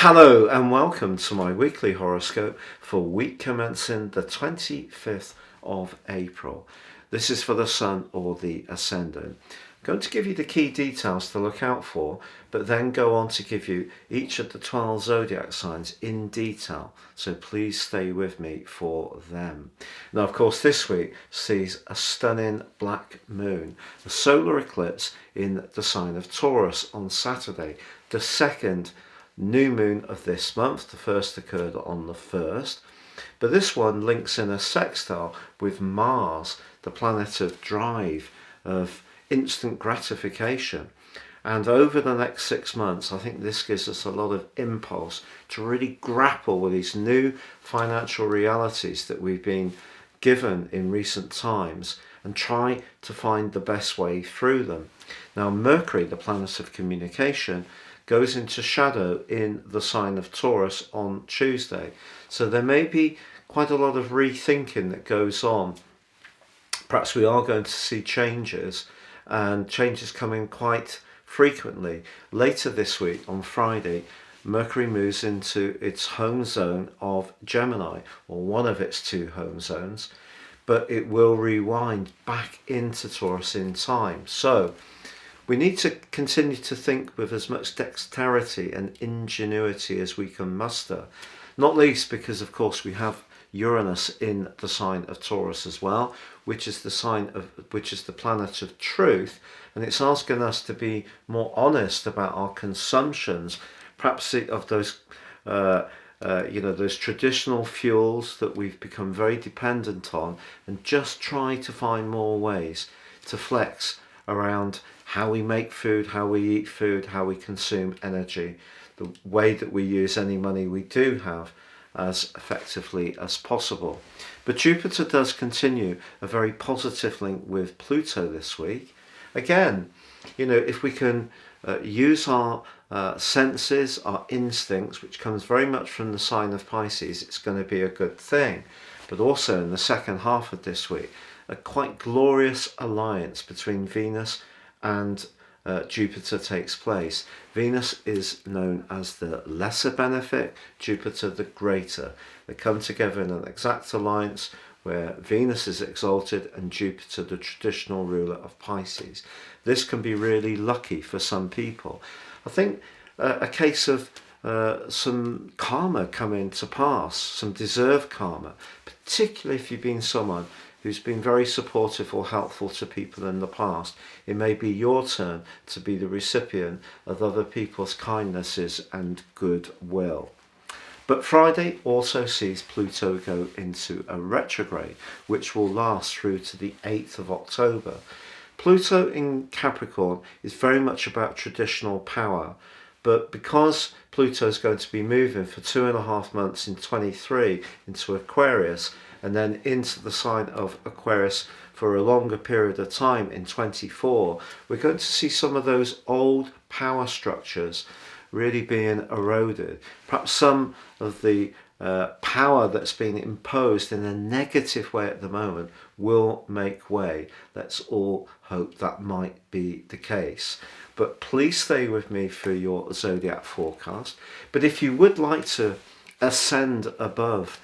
Hello and welcome to my weekly horoscope for week commencing the 25th of April. This is for the Sun or the Ascendant. I'm going to give you the key details to look out for, but then go on to give you each of the 12 zodiac signs in detail. So please stay with me for them. Now, of course, this week sees a stunning black moon, a solar eclipse in the sign of Taurus on Saturday, the second new moon of this month. The first occurred on the 1st, but this one links in a sextile with Mars, the planet of drive, of instant gratification. And over the next 6 months, I think this gives us a lot of impulse to really grapple with these new financial realities that we've been given in recent times and try to find the best way through them. Now, Mercury, the planet of communication, goes into shadow in the sign of Taurus on Tuesday. So there may be quite a lot of rethinking that goes on. Perhaps we are going to see changes, and changes coming quite frequently. Later this week, on Friday, Mercury moves into its home zone of Gemini, or one of its two home zones, but it will rewind back into Taurus in time. So we need to continue to think with as much dexterity and ingenuity as we can muster, not least because, of course, we have Uranus in the sign of Taurus as well, which is the planet of truth, and it's asking us to be more honest about our consumptions, perhaps of those those traditional fuels that we've become very dependent on, and just try to find more ways to flex around how we make food, how we eat food, how we consume energy, the way that we use any money we do have as effectively as possible. But Jupiter does continue a very positive link with Pluto this week. Again, if we can use our senses, our instincts, which comes very much from the sign of Pisces, it's going to be a good thing. But also in the second half of this week, a quite glorious alliance between Venus and Jupiter takes place. Venus is known as the lesser benefic, Jupiter the greater. They come together in an exact alliance where Venus is exalted and Jupiter the traditional ruler of Pisces. This can be really lucky for some people. I think a case of some karma coming to pass, some deserved karma, particularly if you've been someone who's been very supportive or helpful to people in the past. It may be your turn to be the recipient of other people's kindnesses and goodwill. But Friday also sees Pluto go into a retrograde, which will last through to the 8th of October. Pluto in Capricorn is very much about traditional power, but because Pluto is going to be moving for 2.5 months in 23 into Aquarius, and then into the sign of Aquarius for a longer period of time in 24, we're going to see some of those old power structures really being eroded. Perhaps some of the power that's being imposed in a negative way at the moment will make way. Let's all hope that might be the case. But please stay with me for your zodiac forecast. But if you would like to ascend above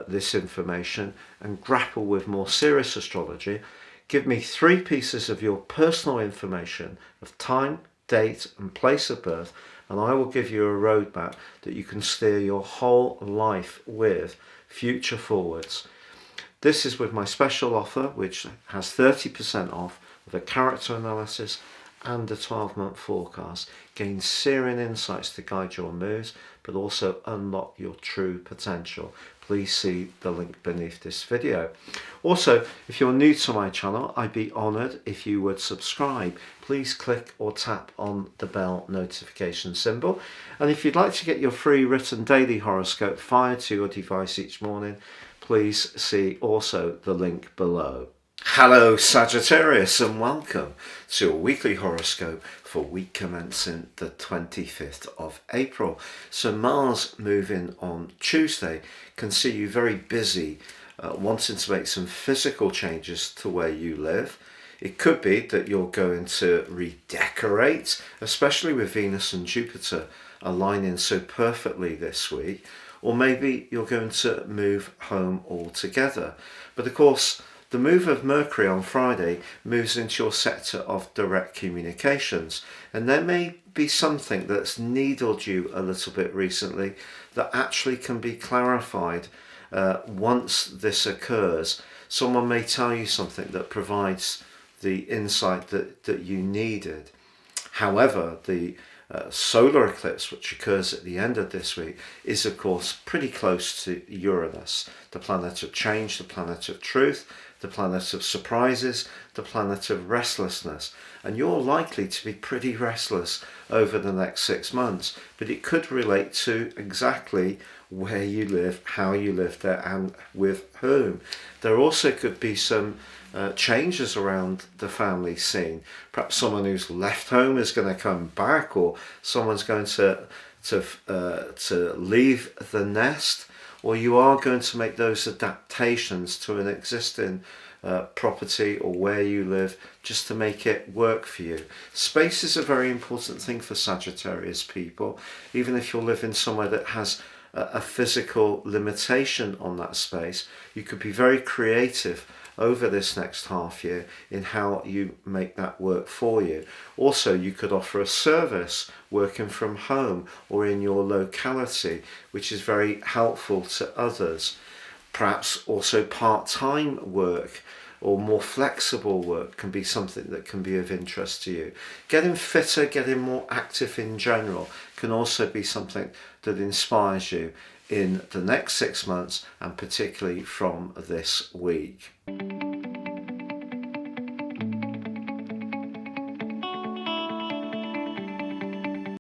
this information and grapple with more serious astrology, give me 3 pieces of your personal information of time, date and place of birth, and I will give you a roadmap that you can steer your whole life with, future forwards. This is with my special offer, which has 30% off with a character analysis and a 12-month forecast. Gain searing insights to guide your moves, but also unlock your true potential. Please see the link beneath this video. Also, if you're new to my channel, I'd be honoured if you would subscribe. Please click or tap on the bell notification symbol. And if you'd like to get your free written daily horoscope fired to your device each morning, please see also the link below. Hello Sagittarius, and welcome to a weekly horoscope for week commencing the 25th of April. So Mars moving on Tuesday can see you very busy, wanting to make some physical changes to where you live. It could be that you're going to redecorate, especially with Venus and Jupiter aligning so perfectly this week, or maybe you're going to move home altogether. But of course, the move of Mercury on Friday moves into your sector of direct communications, and there may be something that's needled you a little bit recently that actually can be clarified once this occurs. Someone may tell you something that provides the insight that you needed. However, the solar eclipse, which occurs at the end of this week, is of course pretty close to Uranus, the planet of change, the planet of truth, the planet of surprises, the planet of restlessness. And you're likely to be pretty restless over the next 6 months, but it could relate to exactly where you live, how you live there, and with whom. There also could be some changes around the family scene. Perhaps someone who's left home is going to come back, or someone's going to leave the nest, or you are going to make those adaptations to an existing property or where you live just to make it work for you. Space is a very important thing for Sagittarius people, even if you're living somewhere that has a physical limitation on that space. You could be very creative over this next half year in how you make that work for you. Also, you could offer a service working from home or in your locality, which is very helpful to others. Perhaps also part-time work or more flexible work can be something that can be of interest to you. Getting fitter, getting more active in general can also be something that inspires you in the next 6 months, and particularly from this week.